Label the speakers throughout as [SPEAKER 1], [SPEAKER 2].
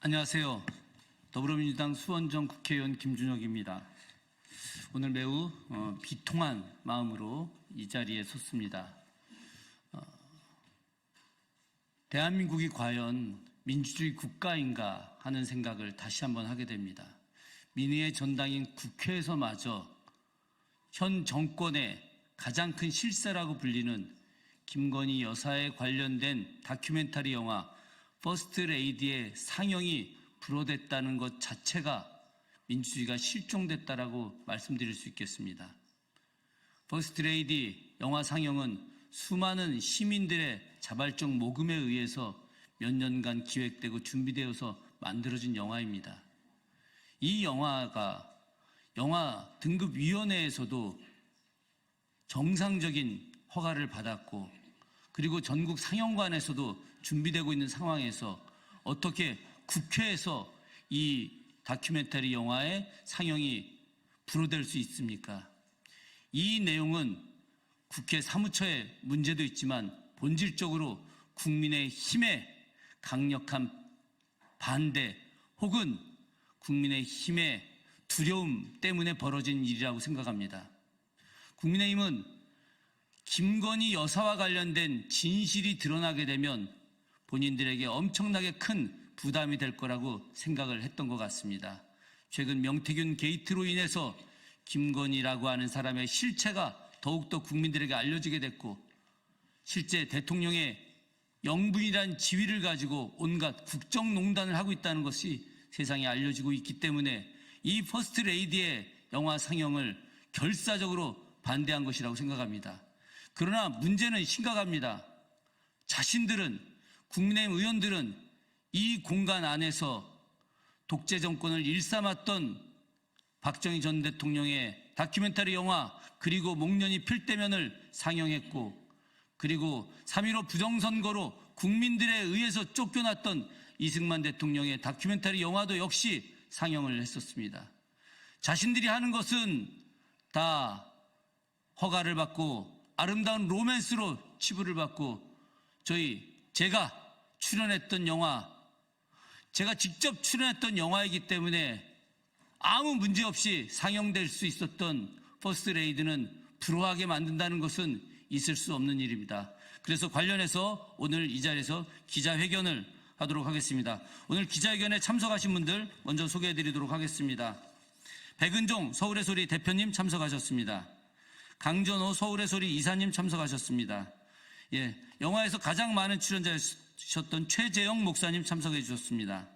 [SPEAKER 1] 안녕하세요. 더불어민주당 수원정 국회의원 김준혁입니다. 오늘 매우 비통한 마음으로 이 자리에 섰습니다. 대한민국이 과연 민주주의 국가인가 하는 생각을 다시 한번 하게 됩니다. 민의의 전당인 국회에서마저 현 정권의 가장 큰 실세라고 불리는 김건희 여사에 관련된 다큐멘터리 영화 퍼스트 레이디의 상영이 불허됐다는 것 자체가 민주주의가 실종됐다라고 말씀드릴 수 있겠습니다. 퍼스트 레이디 영화 상영은 수많은 시민들의 자발적 모금에 의해서 몇 년간 기획되고 준비되어서 만들어진 영화입니다. 이 영화가 영화 등급위원회에서도 정상적인 허가를 받았고, 그리고 전국 상영관에서도 준비되고 있는 상황에서 어떻게 국회에서 이 다큐멘터리 영화의 상영이 불허될 수 있습니까? 이 내용은 국회 사무처의 문제도 있지만 본질적으로 국민의 힘에 강력한 반대 혹은 국민의 힘의 두려움 때문에 벌어진 일이라고 생각합니다. 국민의힘은 김건희 여사와 관련된 진실이 드러나게 되면 본인들에게 엄청나게 큰 부담이 될 거라고 생각을 했던 것 같습니다. 최근 명태균 게이트로 인해서 김건희라고 하는 사람의 실체가 더욱더 국민들에게 알려지게 됐고, 실제 대통령의 영분이란 지위를 가지고 온갖 국정농단을 하고 있다는 것이 세상에 알려지고 있기 때문에 이 퍼스트 레이디의 영화 상영을 결사적으로 반대한 것이라고 생각합니다. 그러나 문제는 심각합니다. 자신들은, 국민의힘 의원들은 이 공간 안에서 독재 정권을 일삼았던 박정희 전 대통령의 다큐멘터리 영화, 그리고 목련이 필대면을 상영했고, 그리고 3.15 부정선거로 국민들에 의해서 쫓겨났던 이승만 대통령의 다큐멘터리 영화도 역시 상영을 했었습니다. 자신들이 하는 것은 다 허가를 받고 아름다운 로맨스로 치부를 받고, 제가 출연했던 영화, 제가 직접 출연했던 영화이기 때문에 아무 문제 없이 상영될 수 있었던 퍼스트 레이디는 불허하게 만든다는 것은 있을 수 없는 일입니다. 그래서 관련해서 오늘 이 자리에서 기자회견을 하도록 하겠습니다. 오늘 기자회견에 참석하신 분들 먼저 소개해드리도록 하겠습니다. 백은종 서울의 소리 대표님 참석하셨습니다. 강전호 서울의 소리 이사님 참석하셨습니다. 영화에서 가장 많은 출연자셨던 최재영 목사님 참석해 주셨습니다.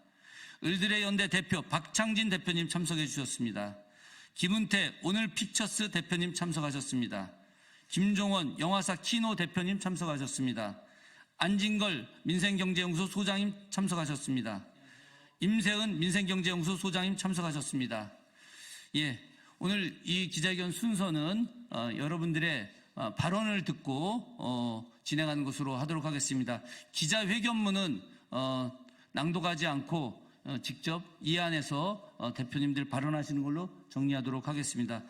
[SPEAKER 1] 을들의 연대 대표 박창진 대표님 참석해 주셨습니다. 김은태 오늘 픽처스 대표님 참석하셨습니다. 김종원 영화사 키노 대표님 참석하셨습니다. 안진걸 민생경제연구소 소장님 참석하셨습니다. 임세은 민생경제연구소 소장님 참석하셨습니다. 오늘 이 기자회견 순서는 여러분들의 발언을 듣고 진행하는 것으로 하도록 하겠습니다. 기자회견문은 낭독하지 않고 직접 이 안에서 대표님들 발언하시는 걸로 정리하도록 하겠습니다.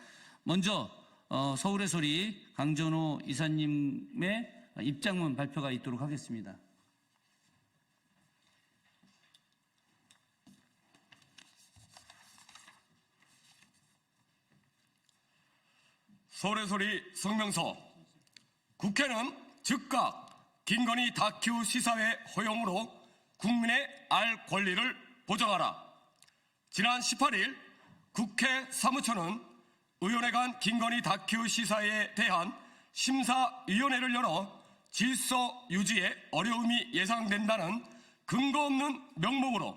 [SPEAKER 1] 먼저 서울의 소리 강전호 이사님의 입장문 발표가 있도록 하겠습니다.
[SPEAKER 2] 서울의 소리 성명서. 국회는 즉각 김건희 다큐 시사회 허용으로 국민의 알 권리를 보장하라. 지난 18일 국회 사무처는 의원회 간 김건희 다큐 시사회에 대한 심사위원회를 열어 질서 유지에 어려움이 예상된다는 근거 없는 명목으로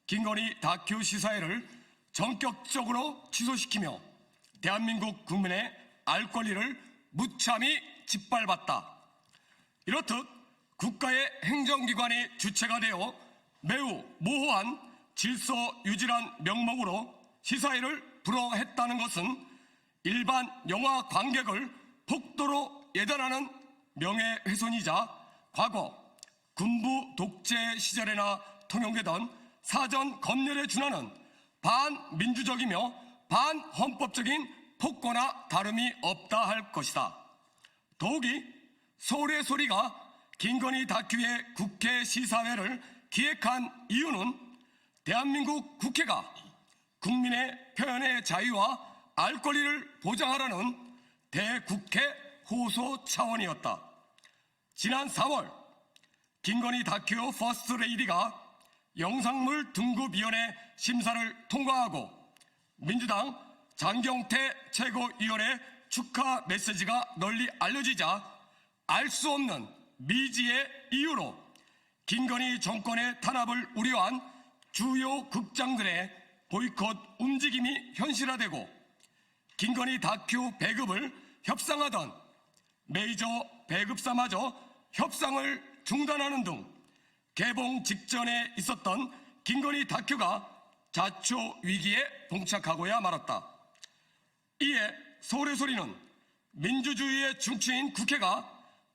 [SPEAKER 2] 김건희 다큐 시사회를 전격적으로 취소시키며 대한민국 국민의 알 권리를 무참히 짓밟았다. 이렇듯 국가의 행정기관이 주체가 되어 매우 모호한 질서 유지란 명목으로 시사회를 불허했다는 것은 일반 영화 관객을 폭도로 예단하는 명예훼손이자 과거 군부 독재 시절에나 통용되던 사전 검열에 준하는 반민주적이며 반헌법적인 폭거나 다름이 없다 할 것이다. 더욱이 서울의 소리가 김건희 다큐의 국회 시사회를 기획한 이유는 대한민국 국회가 국민의 표현의 자유와 알 권리를 보장하라는 대국회 호소 차원이었다. 지난 4월 김건희 다큐 퍼스트 레이디가 영상물 등급위원회 심사를 통과하고 민주당 장경태 최고위원의 축하 메시지가 널리 알려지자 알 수 없는 미지의 이유로 김건희 정권의 탄압을 우려한 주요 극장들의 보이콧 움직임이 현실화되고 김건희 다큐 배급을 협상하던 메이저 배급사마저 협상을 중단하는 등 개봉 직전에 있었던 김건희 다큐가 자초 위기에 봉착하고야 말았다. 이에 서울의 소리는 민주주의의 중추인 국회가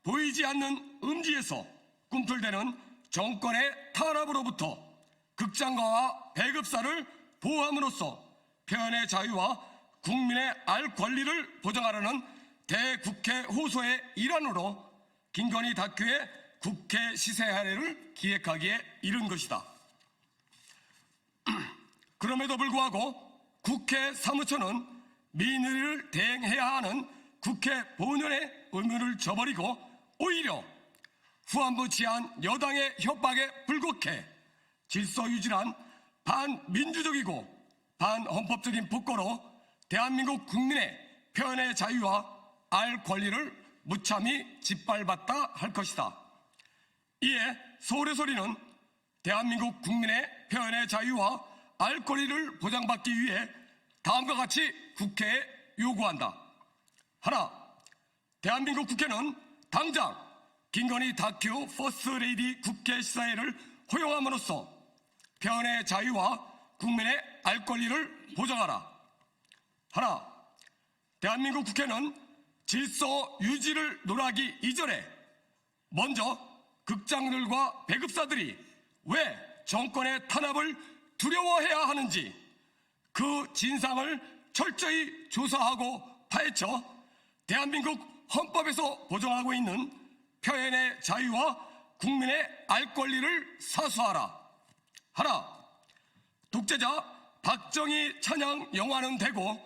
[SPEAKER 2] 보이지 않는 음지에서 꿈틀대는 정권의 탄압으로부터 극장가와 배급사를 보호함으로써 표현의 자유와 국민의 알 권리를 보장하라는 대국회 호소의 일환으로 김건희 다큐의 국회 시사회를 기획하기에 이른 것이다. 그럼에도 불구하고 국회 사무처는 민의를 대행해야 하는 국회 본연의 의무를 저버리고 오히려 후한부 치한 여당의 협박에 불국해 질서 유지란 반민주적이고 반헌법적인 폭거로 대한민국 국민의 표현의 자유와 알 권리를 무참히 짓밟았다 할 것이다. 이에 서울의 소리는 대한민국 국민의 표현의 자유와 알 권리를 보장받기 위해 다음과 같이 국회에 요구한다. 하나, 대한민국 국회는 당장 김건희 다큐 퍼스트 레이디 국회 시사회를 허용함으로써 표현의 자유와 국민의 알 권리를 보장하라. 하나, 대한민국 국회는 질서 유지를 논하기 이전에 먼저 극장들과 배급사들이 왜 정권의 탄압을 두려워해야 하는지 그 진상을 철저히 조사하고 파헤쳐 대한민국 헌법에서 보장하고 있는 표현의 자유와 국민의 알 권리를 사수하라. 하나, 독재자 박정희 찬양 영화는 되고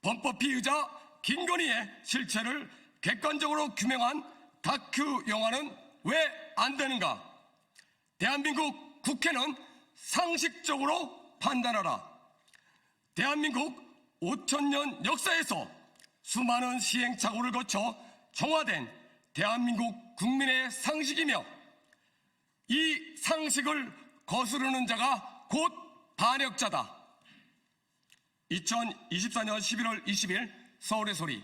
[SPEAKER 2] 범법 피의자 김건희의 실체를 객관적으로 규명한 다큐 영화는 왜 안 되는가? 대한민국 국회는 상식적으로 판단하라. 대한민국 5,000년 역사에서 수많은 시행착오를 거쳐 정화된 대한민국 국민의 상식이며 이 상식을 거스르는 자가 곧 반역자다. 2024년 11월 20일 서울의 소리.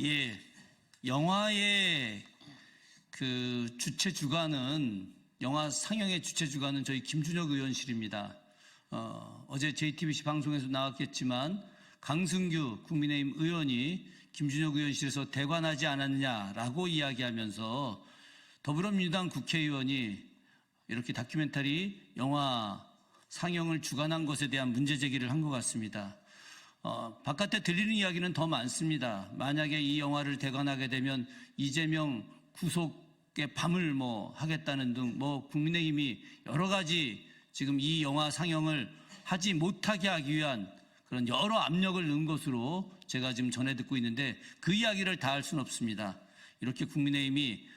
[SPEAKER 1] 예, 영화의 그 주최 주관은 영화 상영의 주최 주관은 저희 김준혁 의원실입니다. 어제 JTBC 방송에서 나왔겠지만 강승규 국민의힘 의원이 김준혁 의원실에서 대관하지 않았느냐라고 이야기하면서 더불어민주당 국회의원이 이렇게 다큐멘터리 영화 상영을 주관한 것에 대한 문제 제기를 한 것 같습니다. 바깥에 들리는 이야기는 더 많습니다. 만약에 이 영화를 대관하게 되면 이재명 구속의 밤을 하겠다는 등 국민의힘이 여러 가지 지금 이 영화 상영을 하지 못하게 하기 위한 그런 여러 압력을 넣은 것으로 제가 지금 전해 듣고 있는데 그 이야기를 다 할 수는 없습니다. 이렇게 국민의힘이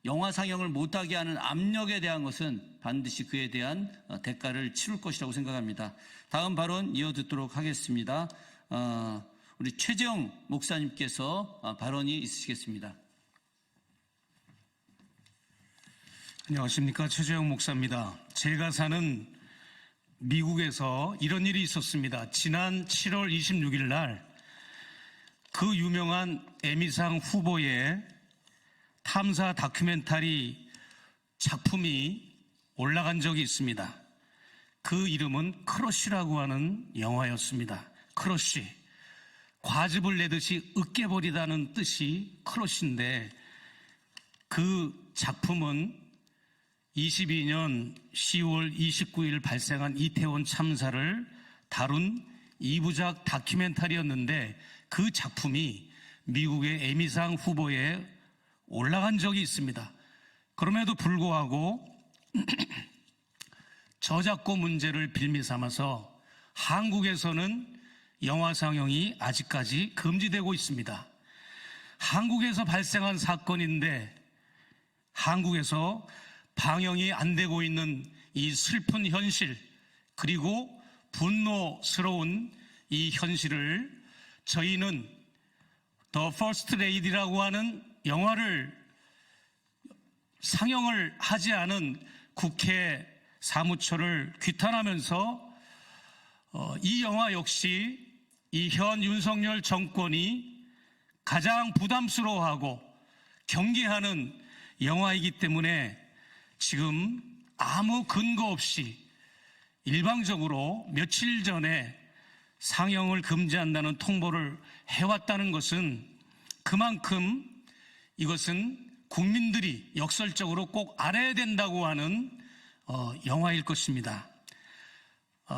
[SPEAKER 1] 영화 상영을 못하게 하는 압력에 대한 것은 반드시 그에 대한 대가를 치를 것이라고 생각합니다. 다음 발언 이어듣도록 하겠습니다. 우리 최재형 목사님께서 발언이 있으시겠습니다.
[SPEAKER 3] 안녕하십니까. 최재형 목사입니다. 제가 사는 미국에서 이런 일이 있었습니다. 지난 7월 26일 날 그 유명한 에미상 후보의 탐사 다큐멘터리 작품이 올라간 적이 있습니다. 그 이름은 크러쉬라고 하는 영화였습니다. 크러쉬. 과즙을 내듯이 으깨버리다는 뜻이 크러쉬인데 그 작품은 22년 10월 29일 발생한 이태원 참사를 다룬 2부작 다큐멘터리였는데 그 작품이 미국의 에미상 후보에 올라간 적이 있습니다. 그럼에도 불구하고 저작권 문제를 빌미 삼아서 한국에서는 영화 상영이 아직까지 금지되고 있습니다. 한국에서 발생한 사건인데 한국에서 방영이 안 되고 있는 이 슬픈 현실, 그리고 분노스러운 이 현실을 저희는 더 퍼스트 레이디라고 하는 영화를 상영을 하지 않은 국회 사무처를 규탄하면서 이 영화 역시 이 현 윤석열 정권이 가장 부담스러워하고 경계하는 영화이기 때문에 지금 아무 근거 없이 일방적으로 며칠 전에 상영을 금지한다는 통보를 해왔다는 것은 그만큼 이것은 국민들이 역설적으로 꼭 알아야 된다고 하는 영화일 것입니다.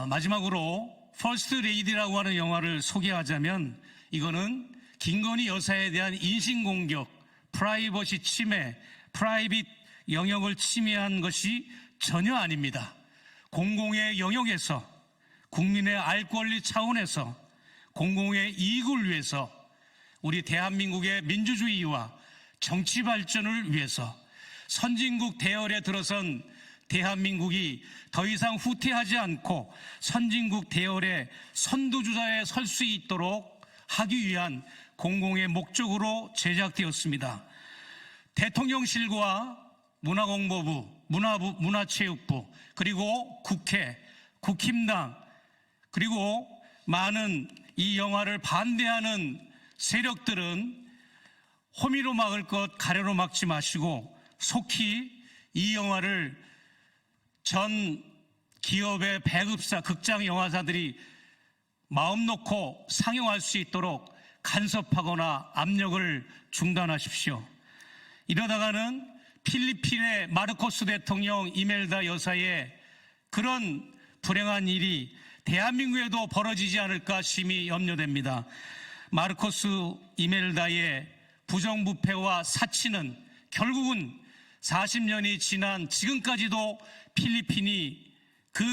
[SPEAKER 3] 마지막으로 퍼스트 레이디라고 하는 영화를 소개하자면 이거는 김건희 여사에 대한 인신공격, 프라이버시 침해, 프라이빗 영역을 침해한 것이 전혀 아닙니다. 공공의 영역에서 국민의 알 권리 차원에서 공공의 이익을 위해서 우리 대한민국의 민주주의와 정치 발전을 위해서 선진국 대열에 들어선 대한민국이 더 이상 후퇴하지 않고 선진국 대열의 선두주자에 설 수 있도록 하기 위한 공공의 목적으로 제작되었습니다. 대통령실과 문화공보부, 문화체육부, 그리고 국회, 국힘당, 그리고 많은 이 영화를 반대하는 세력들은 호미로 막을 것 가래로 막지 마시고 속히 이 영화를 전 기업의 배급사, 극장 영화사들이 마음 놓고 상영할 수 있도록 간섭하거나 압력을 중단하십시오. 이러다가는 필리핀의 마르코스 대통령 이멜다 여사의 그런 불행한 일이 대한민국에도 벌어지지 않을까 심히 염려됩니다. 마르코스 이멜다의 부정부패와 사치는 결국은 40년이 지난 지금까지도 필리핀이 그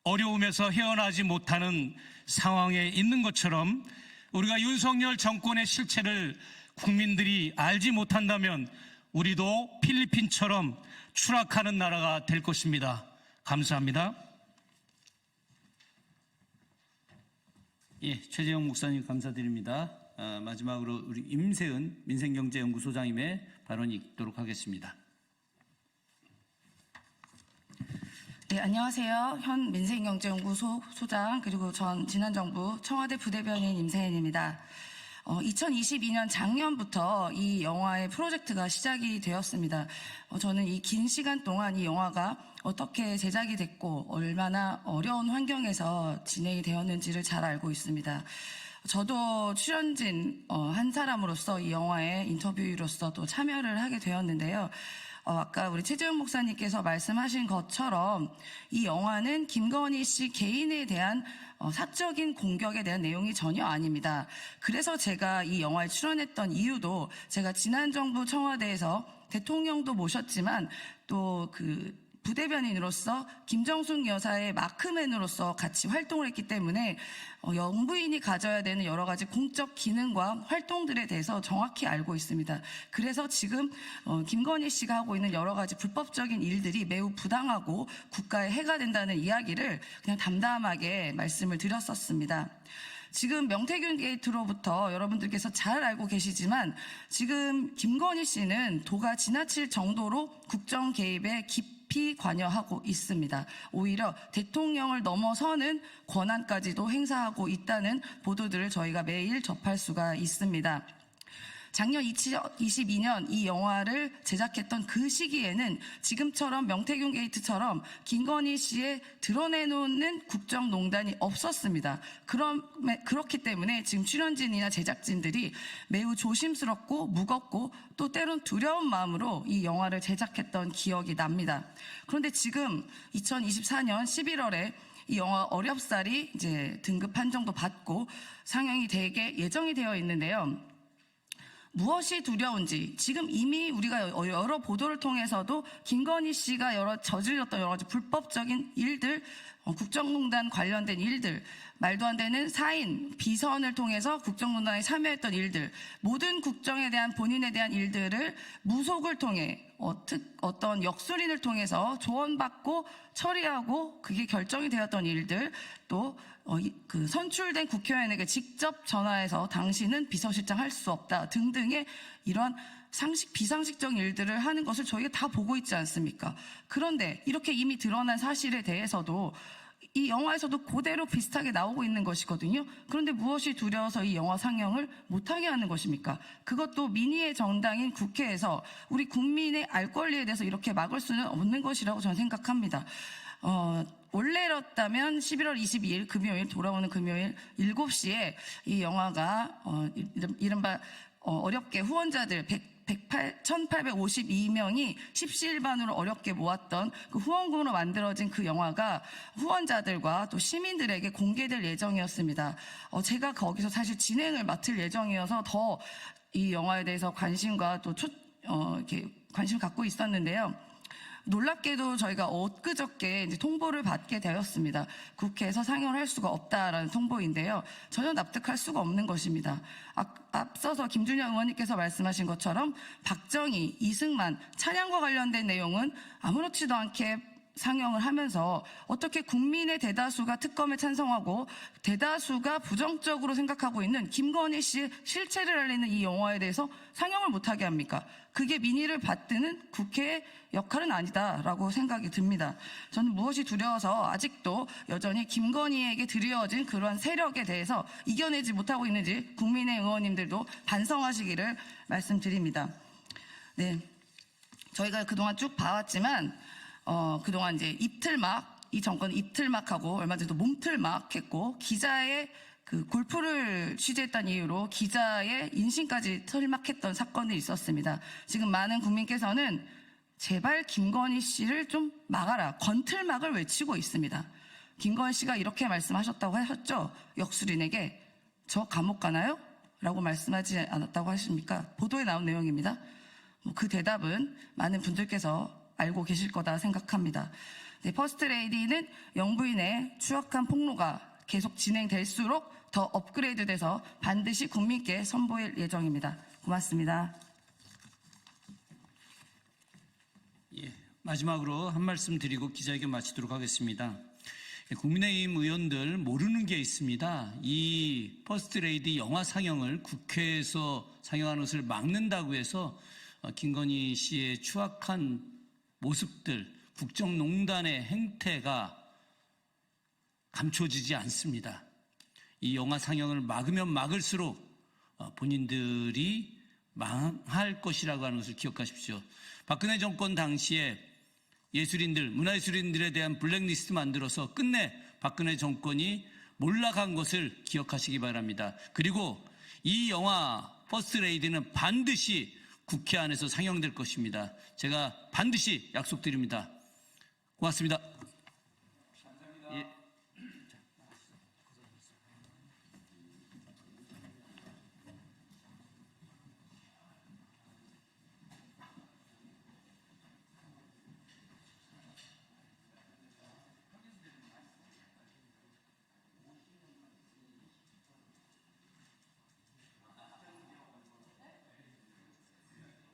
[SPEAKER 3] 어려움에서 헤어나지 못하는 상황에 있는 것처럼 우리가 윤석열 정권의 실체를 국민들이 알지 못한다면 우리도 필리핀처럼 추락하는 나라가 될 것입니다. 감사합니다.
[SPEAKER 1] 예, 최재형 목사님 감사드립니다. 마지막으로 우리 임세은 민생경제연구소장님의 발언이 있도록 하겠습니다.
[SPEAKER 4] 네, 안녕하세요. 현 민생경제연구소 소장 그리고 전 지난정부 청와대 부대변인 임세은입니다. 2022년 작년부터 이 영화의 프로젝트가 시작이 되었습니다. 저는 이 긴 시간 동안 이 영화가 어떻게 제작이 됐고 얼마나 어려운 환경에서 진행이 되었는지를 잘 알고 있습니다. 저도 출연진 한 사람으로서 이 영화에 인터뷰로서 또 참여를 하게 되었는데요. 아까 우리 최재형 목사님께서 말씀하신 것처럼 이 영화는 김건희 씨 개인에 대한 사적인 공격에 대한 내용이 전혀 아닙니다. 그래서 제가 이 영화에 출연했던 이유도 제가 지난 정부 청와대에서 대통령도 모셨지만 또 그 부대변인으로서 김정숙 여사의 마크맨으로서 같이 활동을 했기 때문에 영부인이 가져야 되는 여러 가지 공적 기능과 활동들에 대해서 정확히 알고 있습니다. 그래서 지금 김건희 씨가 하고 있는 여러 가지 불법적인 일들이 매우 부당하고 국가에 해가 된다는 이야기를 그냥 담담하게 말씀을 드렸었습니다. 지금 명태균 게이트로부터 여러분들께서 잘 알고 계시지만 지금 김건희 씨는 도가 지나칠 정도로 국정 개입에 깊이 관여하고 있습니다. 오히려 대통령을 넘어서는 권한까지도 행사하고 있다는 보도들을 저희가 매일 접할 수가 있습니다. 작년 2022년 이 영화를 제작했던 그 시기에는 지금처럼 명태균 게이트처럼 김건희 씨의 드러내놓는 국정농단이 없었습니다. 그렇기 때문에 지금 출연진이나 제작진들이 매우 조심스럽고 무겁고 또 때론 두려운 마음으로 이 영화를 제작했던 기억이 납니다. 그런데 지금 2024년 11월에 이 영화 어렵사리 이제 등급 판정도 받고 상영이 예정이 되어 있는데요. 무엇이 두려운지 지금 이미 우리가 여러 보도를 통해서도 김건희 씨가 저질렀던 여러 가지 불법적인 일들, 국정농단 관련된 일들, 말도 안 되는 사인, 비선을 통해서 국정농단에 참여했던 일들, 모든 국정에 대한 본인에 대한 일들을 무속을 통해 어떤 역술인을 통해서 조언받고 처리하고 그게 결정이 되었던 일들, 또 그 선출된 국회의원에게 직접 전화해서 당신은 비서실장 할 수 없다 등등의 이러한 비상식적인 일들을 하는 것을 저희가 다 보고 있지 않습니까? 그런데 이렇게 이미 드러난 사실에 대해서도 이 영화에서도 그대로 비슷하게 나오고 있는 것이거든요. 그런데 무엇이 두려워서 이 영화 상영을 못하게 하는 것입니까? 그것도 민의의 정당인 국회에서 우리 국민의 알 권리에 대해서 이렇게 막을 수는 없는 것이라고 저는 생각합니다. 원래였다면 11월 22일 금요일 돌아오는 금요일 7시에 이 영화가 이른바 어렵게 후원자들 1852명이 십시일반으로 어렵게 모았던 그 후원금으로 만들어진 그 영화가 후원자들과 또 시민들에게 공개될 예정이었습니다. 제가 거기서 사실 진행을 맡을 예정이어서 더 이 영화에 대해서 관심과 또 이렇게 관심을 갖고 있었는데요. 놀랍게도 저희가 엊그저께 이제 통보를 받게 되었습니다. 국회에서 상영을 할 수가 없다라는 통보인데요. 전혀 납득할 수가 없는 것입니다. 앞서서 김준영 의원님께서 말씀하신 것처럼 박정희, 이승만, 찬양과 관련된 내용은 아무렇지도 않게 상영을 하면서 어떻게 국민의 대다수가 특검에 찬성하고 대다수가 부정적으로 생각하고 있는 김건희 씨의 실체를 알리는 이 영화에 대해서 상영을 못하게 합니까? 그게 민의를 받드는 국회의 역할은 아니다라고 생각이 듭니다. 저는 무엇이 두려워서 아직도 여전히 김건희에게 드리워진 그러한 세력에 대해서 이겨내지 못하고 있는지 국민의 의원님들도 반성하시기를 말씀드립니다. 네, 저희가 그동안 쭉 봐왔지만 그동안 이제 입틀막, 이 정권은 입틀막하고 얼마 전에도 몸틀막 했고 기자의 그 골프를 취재했다는 이유로 기자의 인신까지 틀막했던 사건이 있었습니다. 지금 많은 국민께서는 제발 김건희 씨를 좀 막아라, 건틀막을 외치고 있습니다. 김건희 씨가 이렇게 말씀하셨다고 하셨죠? 역술인에게 저 감옥 가나요? 라고 말씀하지 않았다고 하십니까? 보도에 나온 내용입니다. 그 대답은 많은 분들께서 알고 계실 거다 생각합니다. 네, 퍼스트레이디는 영부인의 추악한 폭로가 계속 진행될수록 더 업그레이드돼서 반드시 국민께 선보일 예정입니다. 고맙습니다.
[SPEAKER 1] 예, 마지막으로 한 말씀 드리고 기자회견 마치도록 하겠습니다. 국민의힘 의원들 모르는 게 있습니다. 이 퍼스트레이디 영화 상영을 국회에서 상영하는 것을 막는다고 해서 김건희 씨의 추악한 모습들, 국정농단의 행태가 감춰지지 않습니다. 이 영화 상영을 막으면 막을수록 본인들이 망할 것이라고 하는 것을 기억하십시오. 박근혜 정권 당시에 예술인들, 문화예술인들에 대한 블랙리스트 만들어서 끝내 박근혜 정권이 몰락한 것을 기억하시기 바랍니다. 그리고 이 영화 퍼스트레이디는 반드시 국회 안에서 상영될 것입니다. 제가 반드시 약속드립니다. 고맙습니다.